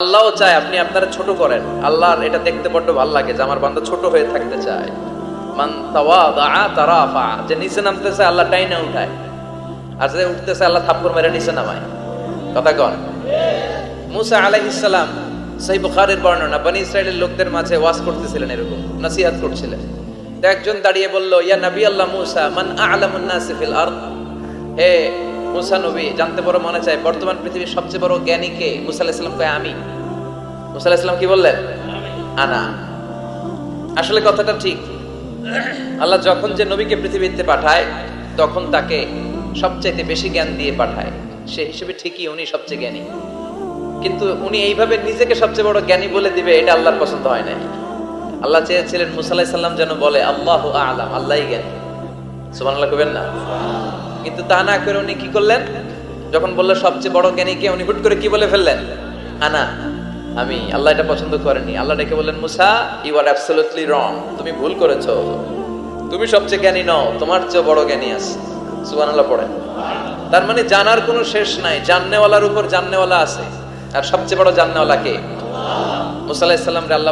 আল্লাহও চায় আপনি আপনারা ছোট করেন। আল্লাহর এটা দেখতে বড্ড ভালো লাগে যে আমার বান্দা ছোট হয়ে থাকতে চায়। মান তাওয়াদা তারাফা, যে নিচে নামতেছে আল্লাহ টাইনা উঠায়, আর যে উঠতেছে আল্লাহ থাপ্পড় মেরে নিচে নামায়। কথা কন। মুসা আলাইহিস সালাম, সহিহ বুখারীর বর্ণনা, বনি ইসরাইলের লোকদের মাঝে ওয়াজ করতেছিলেন, এরকম নসিহত করছিলেন। তো একজন দাঁড়িয়ে বলল, ইয়া নবী আল্লাহ মুসা, মান আ'লামুন নাসি ফিল আরদ। হে মুসা নবী, জানতে বড় মনে চায় বর্তমান পৃথিবীর সবচেয়ে বড় জ্ঞানী কে? মুসা আলাইহিস সালাম কয় আমি। মুসা আলাইহিস সালাম কি বললেন? আনা। আসলে কথাটা ঠিক। আল্লাহ যখন যে নবীকে পৃথিবীতে পাঠায় তখন তাকে সবচাইতে বেশি জ্ঞান দিয়ে পাঠায়, সে হিসেবে ঠিকই উনি সবচেয়ে জ্ঞানী। কিন্তু উনি এইভাবে নিজেকে সবচেয়ে বড় জ্ঞানী বলে দিবে, এটা আল্লাহর পছন্দ হয় না। আল্লাহ চেয়েছিলেন মুসা আলাইহিস সালাম যেন বলে আল্লাহু আ'লাম, আল্লাহই জ্ঞানী। সুবহানাল্লাহ কইবেন না? কিন্তু তা না করে উনি কি করলেন? যখন বলল সবচেয়ে বড় জ্ঞানী কে, উনি হুট করে কি বলে ফেললেন? আনা, আমি। আল্লাহ এটা পছন্দ করেনি। আল্লাহ ডেকে বললেন, মুসা ইউ আর অ্যাবসলিউটলি রং, তুমি ভুল করেছো। তুমি সবচেয়ে জ্ঞানী নও, তোমার চেয়ে বড় জ্ঞানী আছে। সুবহানাল্লাহ পড়েন। তার মানে জানার কোনো শেষ নাই, জাননেওয়ালার উপর জাননেওয়ালা আছে। আর সবচেয়ে বড় জাননেওয়ালা কে? মুসা আলাইহিস সালাম রে আল্লাহ